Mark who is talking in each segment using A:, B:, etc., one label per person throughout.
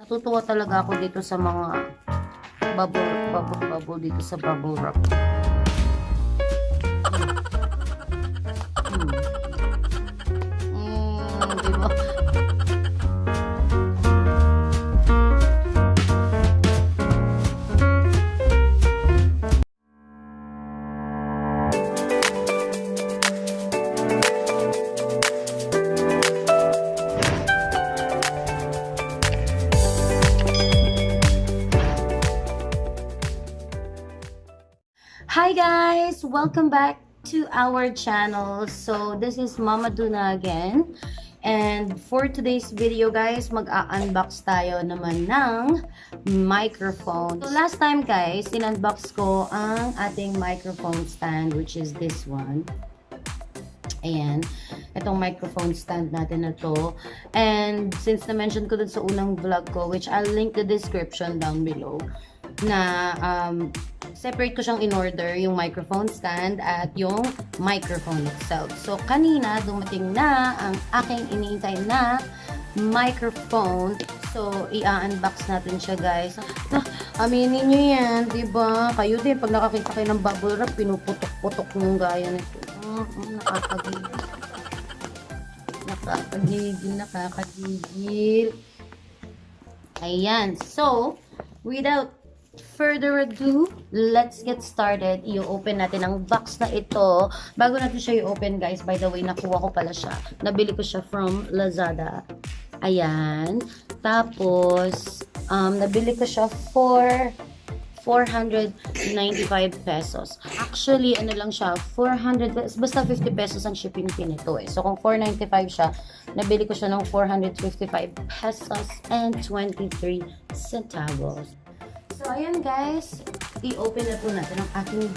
A: Natutuwa talaga ako dito sa mga bubble dito sa bubble wrap. Diba? Hi guys! Welcome back to our channel. So this is MummaDunna again. And for today's video guys, mag-unbox tayo naman ng microphone. So last time guys, in-unbox ko ang ating microphone stand, which is this one. Ayan. Itong microphone stand natin na to. And since na-mention ko dun sa unang vlog ko, which I'll link the description down below, na separate ko siyang in-order, yung microphone stand at yung microphone itself. So, kanina, dumating na ang aking iniintay na microphone. So, i-unbox natin siya, guys. Aminin nyo yan, diba? Kayo din, pag nakakita kayo ng bubble wrap, pinuputok-putok yung gaya nito. Nakakagigil. Ayan. So, without further ado, let's get started. I-open natin ang box na ito. Bago natin siya i-open guys, by the way, nakuha ko pala siya. Nabili ko siya from Lazada. Ayan. Tapos, nabili ko siya for 495 pesos. Actually, ano lang siya, 400, basta 50 pesos ang shipping fee nito eh. So, kung 495 siya, nabili ko siya ng 455 pesos and 23 centavos. So, ayan guys, i-open na po natin ang ating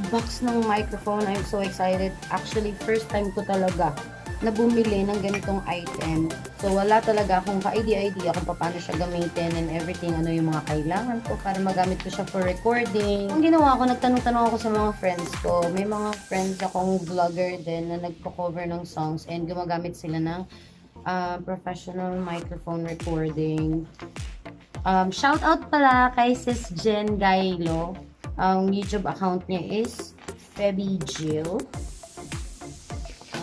A: box ng microphone. I'm so excited. Actually, first time ko talaga na bumili ng ganitong item. So, wala talaga akong ka-idea kung paano siya gamitin and everything, ano yung mga kailangan ko para magamit ko siya for recording. Ang ginawa ko, nagtanong-tanong ako sa mga friends ko. May mga friends akong vlogger din na nagpo-cover ng songs and gumagamit sila ng professional microphone recording. Shout out pala kay Sis Jen Gailo. Ang YouTube account niya is Feby Jill.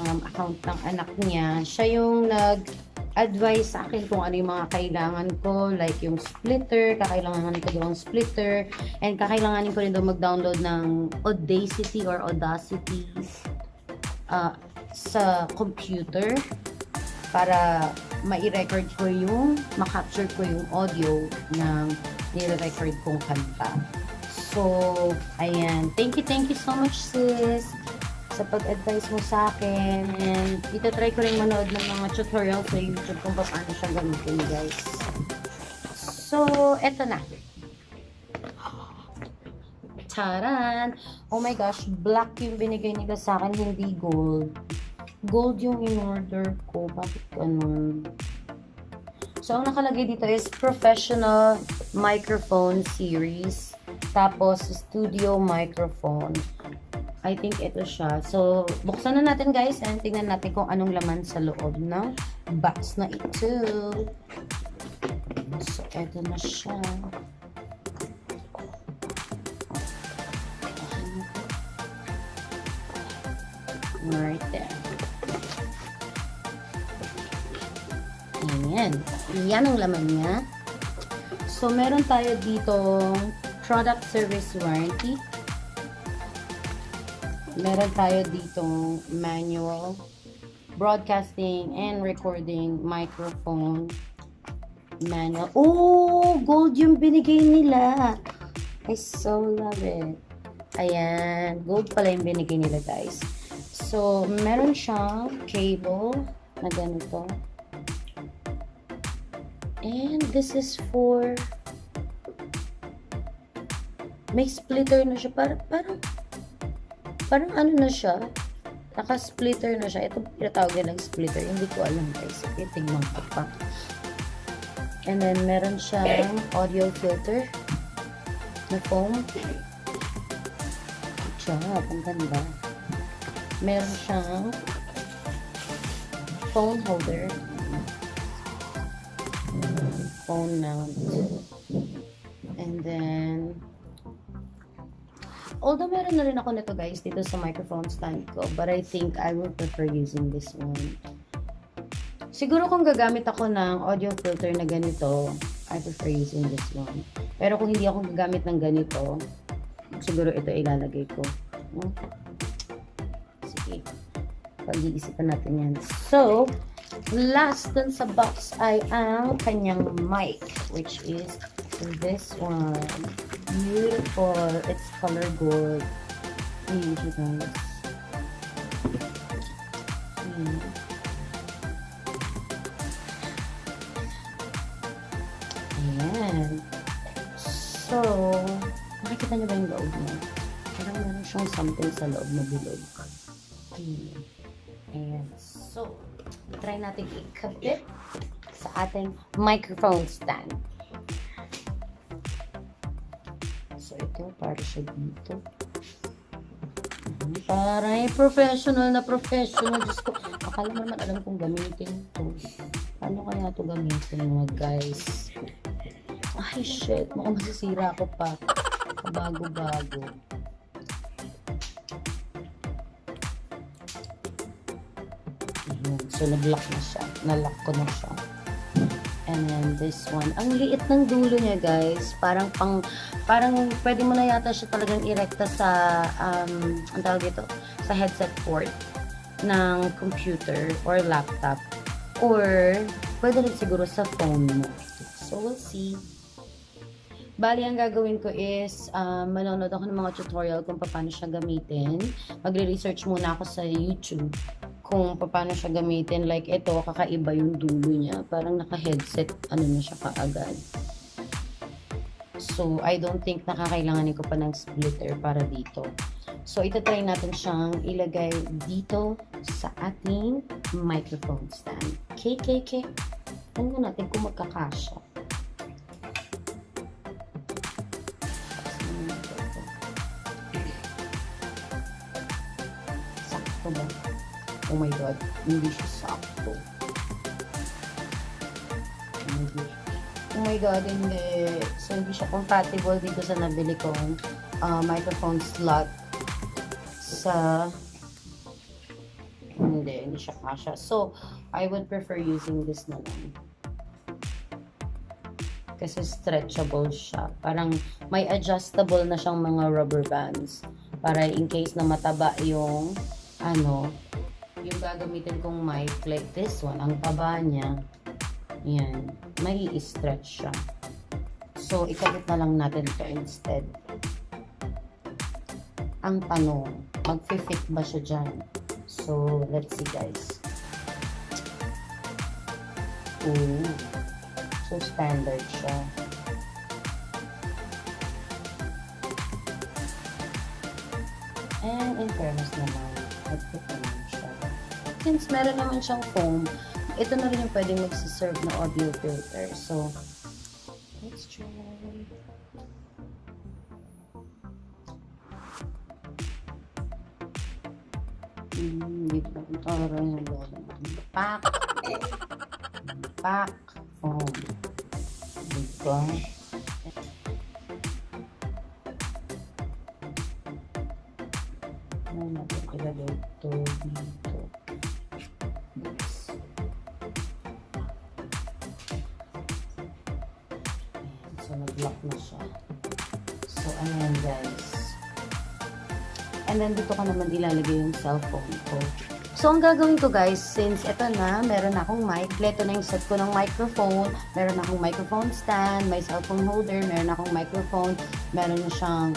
A: Account ng anak niya. Siya yung nag-advise sa akin kung ano yung mga kailangan ko. Like yung splitter. Kakailanganin ko yung splitter. And kakailanganin ko rin daw mag-download ng Audacity or Audacity sa computer para ma-record ko yung, ma-capture ko yung audio ng nire-record kong kanta. So, ayan. Thank you so much sis sa pag-advise mo sa akin. And itatry ko rin manood ng mga tutorial sa YouTube kung paano siya gamitin guys. So, eto na. Taran! Oh my gosh, black yung binigay nila sa akin, hindi gold. Gold yung in-order ko. Bakit ganun? So, ang nakalagay dito is Professional Microphone Series. Tapos, Studio Microphone. I think ito siya. So, buksan na natin guys and tingnan natin kung anong laman sa loob ng box na ito. So, ito na siya. Right there. Ayan. Yan ang laman niya. So, meron tayo dito product service warranty. Meron tayo dito manual, broadcasting and recording microphone manual. Oh, gold yung binigay nila. I so love it. Ayan. Gold pala yung binigay nila guys. So, meron siyang cable na ganito. And this is for, may splitter na siya. Parang ano na siya. Naka-splitter na siya. Ito pinatawag ng splitter. Hindi ko alam guys. Okay, tignan ko pa. And then, meron siyang audio filter na foam. Job, ang ganda. Meron siyang phone holder. phone mount. And then, although meron na rin ako nito guys dito sa microphone stand ko, but I think I will prefer using this one. Siguro kung gagamit ako ng audio filter na ganito, I prefer using this one. Pero kung hindi ako gagamit ng ganito, siguro ito ilalagay ko. Sige, pag-iisipan natin yan. So, last dun sa box ay ang kanyang mic, which is this one. Beautiful. It's color gold. Ayan siya guys. Ayan. So, nakikita niyo ba yung loob niya? Parang meron siyang something sa loob na bilog. Ayan. So, try natin ikabit sa ating microphone stand. So, ito, para siya dito. Parang professional na professional. Diyos ko, akala mo naman alam kong gamitin ito. Paano kaya ito gamitin mga guys? Ay, shit. Mukhang masisira ako pa. Bago-bago. So, nag-lock na siya. Na-lock ko na siya. And then, this one. Ang liit ng dulo niya, guys. Parang pwede mo na yata siya talagang irekta sa, ang tawag dito, sa headset port ng computer or laptop. Or, pwede rin siguro sa phone mo. So, we'll see. Bali, ang gagawin ko is, manonood ako ng mga tutorial kung paano siya gamitin. Magre-research muna ako sa YouTube kung paano siya gamitin. Like, ito, kakaiba yung dulo niya. Parang naka-headset, ano na siya kaagad. So, I don't think nakakailanganin ko pa ng splitter para dito. So, itatry natin siyang ilagay dito sa ating microphone stand. Okay. Tingnan natin kung magkakasya. Sakto ba? Oh my God, hindi siya sakto. Oh my God, hindi. So, hindi siya compatible dito sa nabili kong microphone slot sa... Hindi siya kasha. So, I would prefer using this na lang. Kasi stretchable siya. Parang may adjustable na siyang mga rubber bands. Para in case na mataba yung yung gagamitin kong mic, like this one, ang taba niya, yan, may i-stretch siya. So, ikabit na lang natin ito instead. Ang tanong, mag-fit ba siya dyan? So, let's see guys. Ooh. So, standard siya. And in fairness naman, mag-fit naman siya. Since meron naman siyang foam, ito na rin yung pwedeng magsiserve na audio filter. So, let's try. Dito na ito rin yung lolo. Pack foam. Dito. Natin ilagay ito dito. So, nag-lock na siya. So, ayan guys. And then, dito ko naman ilalagay yung cellphone ko. So, ang gagawin ko guys, since ito na, meron akong mic, ito na yung set ko ng microphone, meron akong microphone stand, may cellphone holder, meron akong microphone, meron na siyang,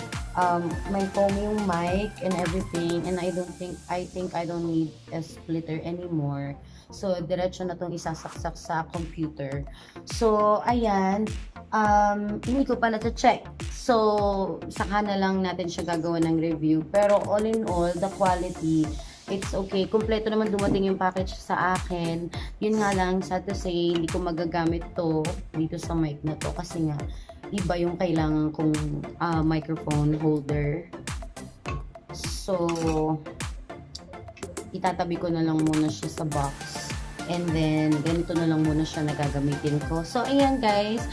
A: may foam yung mic and everything, and I think I don't need a splitter anymore. So, diretso na itong isasaksak sa computer. So, ayan, hindi ko pa na-check. So, saka na lang natin siya gagawa ng review. Pero all in all, the quality, it's okay. Kompleto naman dumating yung package sa akin. Yun nga lang, sad to say, hindi ko magagamit to dito sa mic na to. Kasi nga, iba yung kailangan kong microphone holder. So, itatabi ko na lang muna siya sa box. And then, ganito na lang muna siya na gagamitin ko. So, ayan guys.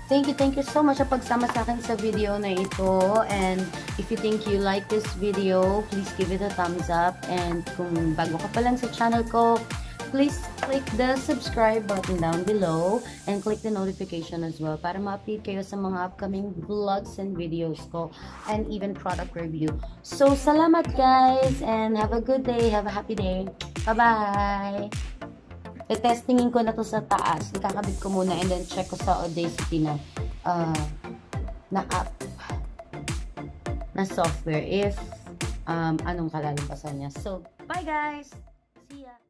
A: Thank you so much sa pagsama sa akin sa video na ito. And if you think you like this video, please give it a thumbs up. And kung bago ka pa lang sa channel ko, please click the subscribe button down below and click the notification as well para ma-update kayo sa mga upcoming vlogs and videos ko and even product review. So, salamat guys and have a good day. Have a happy day. Bye-bye! Testingin ko na to sa taas. Ikakabit ko muna and then check ko sa Audacity na app na software if anong kalalabasan niya. So, bye guys! See ya!